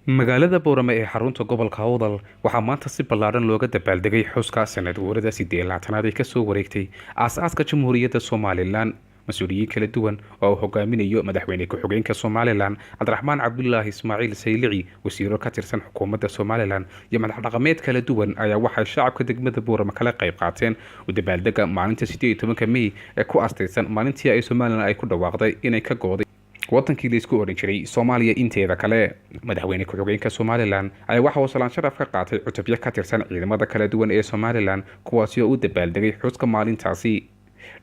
magaalada Boorama ee xarunta gobolka Awdal waxaa maanta si ballaaran looga dabaaldegay xuska sanad guurada 18aad ee ka soo wareegtay aasaaska Jamhuuriyadda Soomaaliland. mas'uuliyiin kala duwan oo uu hogaaminayo madaxweyne ku-xigeenka Soomaaliland Cabdiraxmaan Cabdullaahi Ismaaciil Saylici, wasiiro ka tirsan xukuumadda Soomaaliland iyo madax dhaqameed kala duwan ayaa waxay shacabka degmada Boorama kala qayb qaateen u dabaaldega maalinta 18 May ee ku aastaysan maalintii ay Soomaaliland ay ku dhawaaqday inay ka gooday wadankii la isku oran jiray Soomaaliya inteeda kale. madaxweyne ku-xigeenka Soomaaliland ayaa waxa uu salaan sharaf ka qaatay cutubyo ka tirsan ciidamada kala duwan ee Soomaaliland kuwaas oo u dabaaldegay xuska maalintaasi.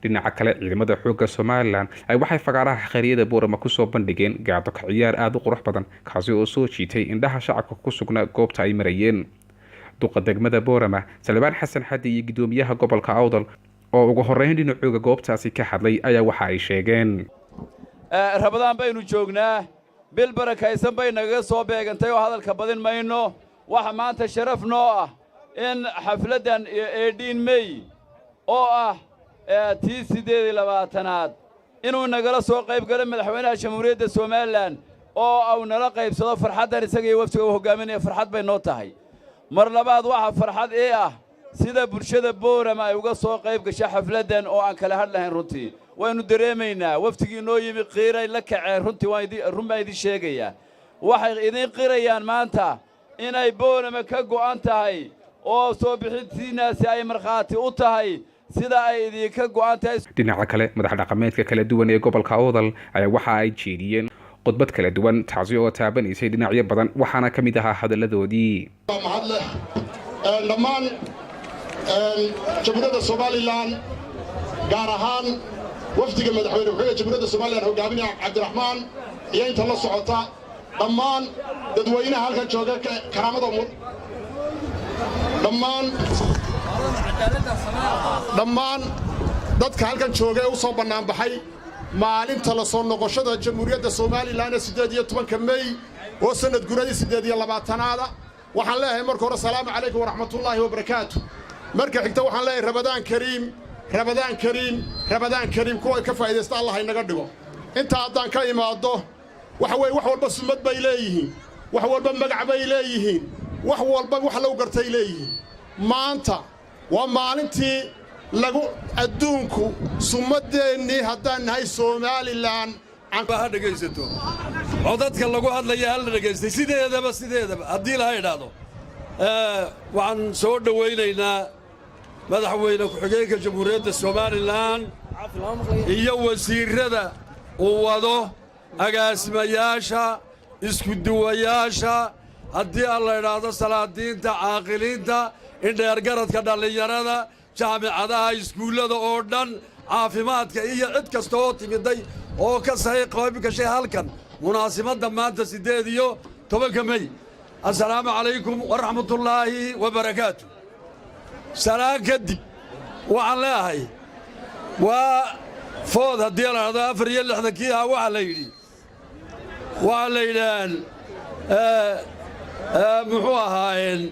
dhinaca kale ciidamada xoogga Soomaaliland ay waxay fagaaraha xeriyada Boorama ku soo bandhigeen gaado ka ciyaar aad u qurux badan kaasi oo soo jiitay indhaha shacabka ku sugnaa goobta ay marayeen. duqa degmada Boorama Salmaan Xasan Xadi iyo gudoomiyaha gobolka Awdal oo ugu horeyn dhinacooga goobtaasi ka hadlay ayaa waxa ay sheegeen rabadaan baynu joognaa bil barakaysan bay naga soo beegantay oo hadalka badin mayno. waxa maanta sharaf noo ah in xafladan 18 May oo ah tii 18aad inuu nagala soo qayb galo madaxweynaha Jamhuuriyadda Soomaaliland oo uu nala qaybsado farxaddan isaga iyo waftiga uu hogaaminaya. farxad bay noo tahay. mar labaad waxa farxad ah sida bulshada Boorama ay uga soo qayb gashay xafladan oo aan kala hadlahayn. runtii waynu dareemaynaa waftigii noo yimi qiiray la kaceen. runtii run baan idin sheegayaa waxay idin qirayaan maanta inay Boorama ka go'an tahay oo soo bixintiinaasi ay markhaati u tahay sida ay idinka go'an tahay. dhinaca kale madax dhaqameedka kala duwan ee gobolka Awdal ayaa waxa ay jeediyeen khudbad kala duwan taasi oo taabanaysay dhinacyo badan waxaana ka mid ahaa hadaladoodii. dhammaan Jamhuuriyadda Soomaaliland gaar ahaan wafdiga madaxweyne ku-xigeenka Jamhuuriyadda Soomaaliland hogaaminaya Cabdiraxmaan iyo inta la socota dhammaan dadweynaha halkan jooga karaamada dhammaan dadka halkan jooga ee u soo bannaan baxay maalinta la soo noqoshada Jamhuuriyadda Soomaaliland 18 May oo sanad guuradii 18aad waxaan leeyahay marka hore salaamu calaykum wa rahmatullaahi wa barakaatuh. marka xigta waxaan leeyahay Ramadaan Kariim kuwa ka faa'iideysta Allah inaga dhigo. inta haddaan ka imaado waxa walba sunnad bay leeyihiin, wax walba magac bay leeyihiin, wax walba wax lagu gartay leeyihiin. maanta waa maalintii lagu adduunku sumadeennii haddaan nahay Soomaaliland aan ka dhageysato oo dadka lagu hadlaya hal dhageystay sideedaba haddii la yiraahdo waxaan soo dhaweynaynaa madaxweyne ku-xigeenka Jamhuuriyadda Soomaaliland iyo wasiirada uu wado agaasimayaasha isku duwayaasha haddii la yiraahdo salaadiinta caaqiliinta indheergaradka dhalinyarada jaamacadaha iskuullada oo dhan caafimaadka iyo cid kasta oo timiday oo ka sahay qayb gashay halkan munaasabadda maanta 18 May. assalaamu calaykum wa rahmatullaahi wa barakaatuh. salaan kadib waxaan leeyahay waa food haddii la yidhaahdo 64 waxaa la yidhaan muxuu ahaayeen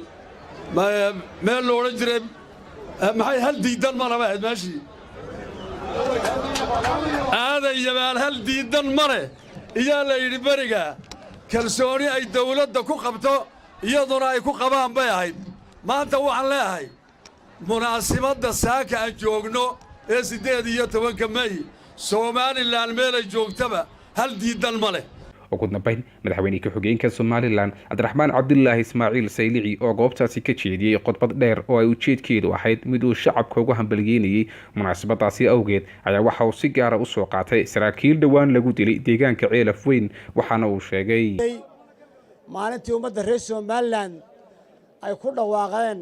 meel la odhan jiray maxay hal diidan ma laba ahayd meeshii aadan yabaal hal diidan male iyaa la yidhi beriga kalsooni ay dawladda ku qabto iyaduna ay ku qabaan bay ahayd. maanta waxaan leeyahay munaasabadda saaka aan joogno ee 18 May Soomaaliland meelay joogtaba hal diidan male. ugu dambeyn madaxweyne ku-xigeenka Soomaaliland Cabdiraxmaan Cabdullaahi Ismaaciil Saylici oo goobtaasi ka jeediyay khudbad dheer oo ay ujeedkeedu ahayd mid uu shacabka ugu hambalyeynayay munaasabadaasi awgeed ayaa waxa uu si gaar ah u soo qaatay saraakiil dhawaan lagu dilay deegaanka Ceelaf Weyn waxaana uu sheegay maalintii ummadda reer Soomaaliland ay ku dhawaaqeen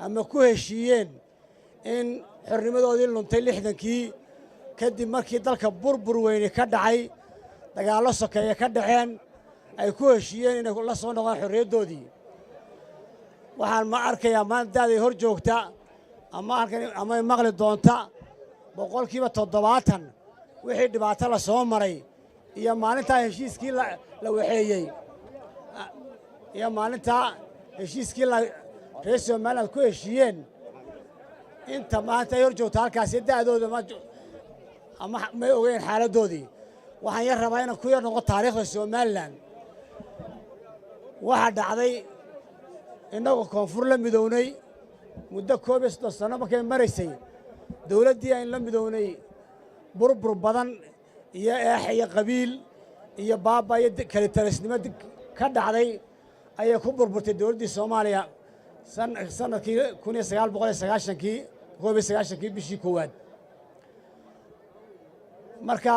ama ku heshiiyeen in xornimadoodii luntay 60kii kadib markii dalka burbur weyn ka dhacay dagaallo sokeeye ka dhaceen ay ku heshiiyeen inay la soo noqdaan xorriyaddoodii. waxaan ma arkayaa maantaaday hor joogta ama maqli doonta 70% wixii dhibaato la soo maray iyo maalintaa heshiiskii la waxeeyey iyo maalintaa heshiiskii reer Soomaaliland ku heshiiyeen inta maanta ay hor joogta halkaasi da'dooda ama may ogeyn xaaladdoodii. waxaan yar rabaa inaan ku yar noqo taariikhda Soomaaliland waxaa dhacday innagoo koonfur la midownay muddo 11 sano markay maraysay dawladdii aan la midownay burbur badan iyo eex iyo qabiil iyo baaba iyo kala talisnimo ka dhacday ayay ku burburtay dawladdii Soomaaliya sanadkii 1990kii bishii koowaad marka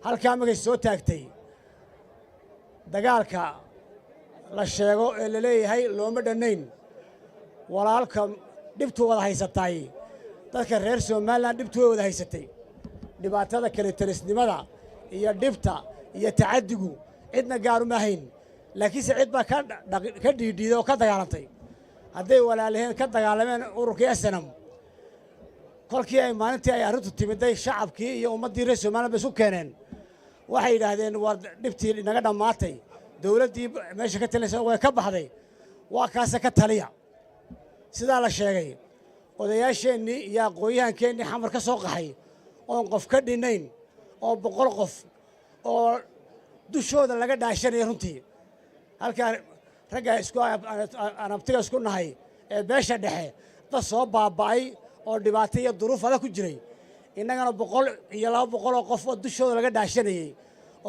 halkaa magay soo taagtay dagaalka la sheego ee la leeyahay looma dhanayn walaalka dhibtu wada haysatay dadka reer Soomaaliland dhibtu wada haysatay dhibaatada kala talisnimada iyo dhibta iyo tacadigu cidna gaar uma hayn laakiin cid baa ka dhiidhiiday oo ka dagaalantay hadday walaalaheen ka dagaalameen ururkii SNM kolkii ay maalintii ay arrintu timiday shacabkii iyo ummadii reer Soomaaliland bay isu keeneen waxay yiraahdeen war dhibtii inaga dhamaatay dawladdii meesha ka talinaysa way ka baxday waa kaas ka taliya sida la sheegay odayaasheenii iyo aqoonyahankeenii xamar ka soo qaxay oo qof ka dhinayn oo 100 qof oo dushooda laga dhaashanay runtii halka ragga isku anabtiga isku nahay ee beesha dhexe dad soo baaba'ay oo dhibaato iyo duruuf adag ku jiray innagana 100 iyo 200 oo qof oo dushooda laga dhaashanayay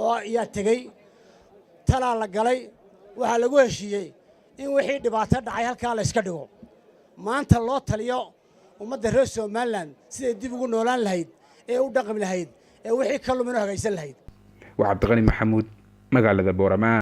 oo ayaa tagay tala la galay waxa lagu heshiiyay in wixii dhibaato dhacay halka la iska dhigo maanta loo taliyo ummadda reer Soomaaliland sidii dib ugu noolaan lahayd ee u dhaqmi lahayd ee wixii ka lumina hagaysan lahayd وعبد الغني محمود مقالة بورما.